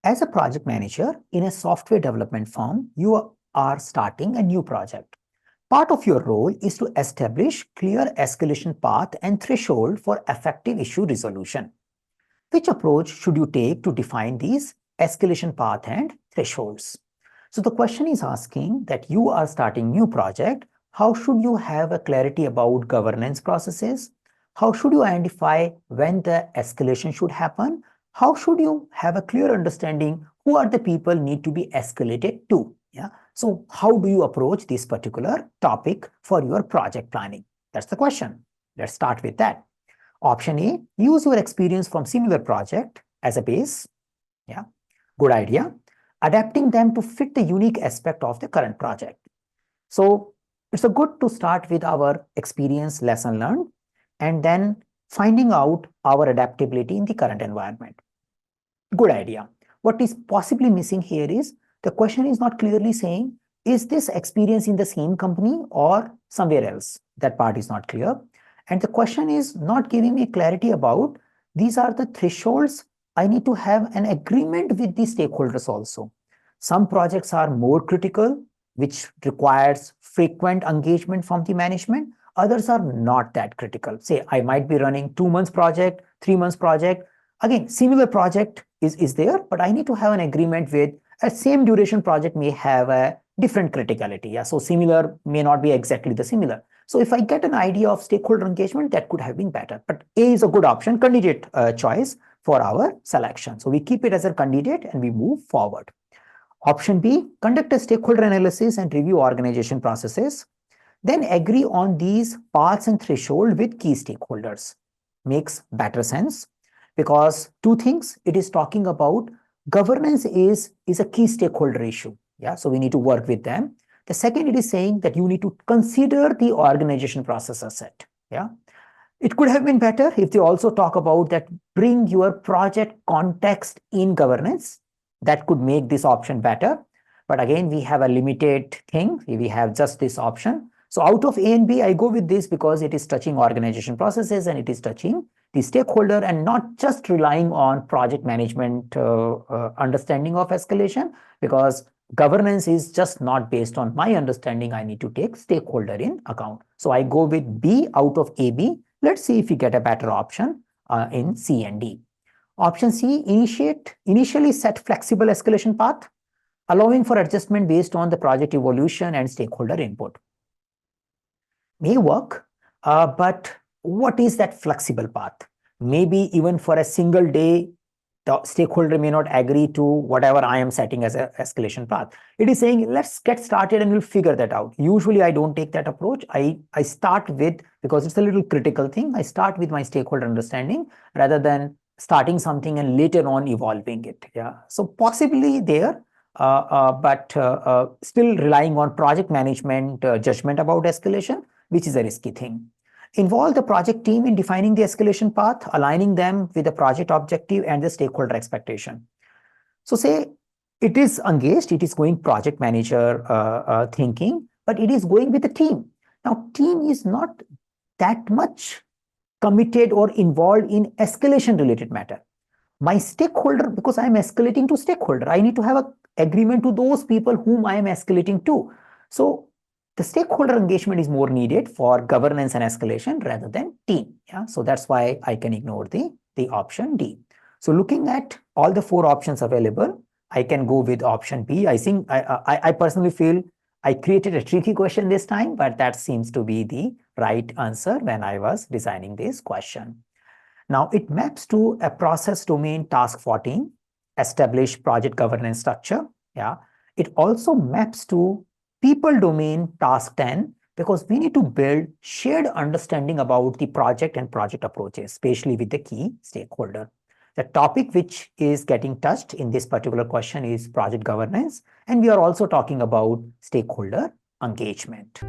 As a project manager in a software development firm, you are starting a new project. Part of your role is to establish clear escalation path and threshold for effective issue resolution. Which approach should you take to define these escalation path and thresholds? So the question is asking that you are starting new project. How should you have a clarity about governance processes? How should you identify when the escalation should happen? How should you have a clear understanding who are the people need to be escalated to? Yeah. So how do you approach this particular topic for your project planning? That's the question. Let's start with that. Option A, use your experience from similar project as a base. Yeah, good idea. Adapting them to fit the unique aspect of the current project. So it's a good to start with our experience, lesson learned, and then finding out our adaptability in the current environment. Good idea. What is possibly missing here is the question is not clearly saying, is this experience in the same company or somewhere else? That part is not clear. And the question is not giving me clarity about these are the thresholds. I need to have an agreement with the stakeholders also. Some projects are more critical, which requires frequent engagement from the management. Others are not that critical. Say I might be running 2 months project, 3 months project. Again, similar project is there, but I need to have an agreement with a same duration project may have a different criticality. Yeah, so similar may not be exactly the similar. So if I get an idea of stakeholder engagement, that could have been better. But A is a good option, candidate choice for our selection. So we keep it as a candidate and we move forward. Option B, conduct a stakeholder analysis and review organization processes. Then agree on these paths and threshold with key stakeholders. Makes better sense because two things, it is talking about governance is a key stakeholder issue. Yeah, so we need to work with them. The second, it is saying that you need to consider the organization process asset. Yeah, it could have been better if they also talk about that bring your project context in governance. That could make this option better. But again, we have a limited thing. We have just this option. So out of A and B, I go with this because it is touching organization processes and it is touching the stakeholder and not just relying on project management understanding of escalation, because governance is just not based on my understanding. I need to take stakeholder in account. So I go with B out of A, B. Let's see if we get a better option in C and D. Option C, initially set flexible escalation path, allowing for adjustment based on the project evolution and stakeholder input. May work, but what is that flexible path? Maybe even for a single day, the stakeholder may not agree to whatever I am setting as an escalation path. It is saying, let's get started and we'll figure that out. Usually I don't take that approach. I start with, because it's a little critical thing, I start with my stakeholder understanding rather than starting something and later on evolving it. Yeah, so possibly there, but still relying on project management judgment about escalation, which is a risky thing. Involve the project team in defining the escalation path, aligning them with the project objective and the stakeholder expectation. So say it is engaged, it is going project manager thinking, but it is going with the team. Now, team is not that much committed or involved in escalation related matter. My stakeholder, because I am escalating to stakeholder, I need to have an agreement to those people whom I am escalating to. So the stakeholder engagement is more needed for governance and escalation rather than team. Yeah, so that's why I can ignore the option D. So looking at all the 4 options available, I can go with option B. I think I personally feel I created a tricky question this time, but that seems to be the right answer when I was designing this question. Now it maps to a process domain task 14, establish project governance structure. Yeah, it also maps to people domain task 10, because we need to build shared understanding about the project and project approaches, especially with the key stakeholder. The topic which is getting touched in this particular question is project governance, and we are also talking about stakeholder engagement.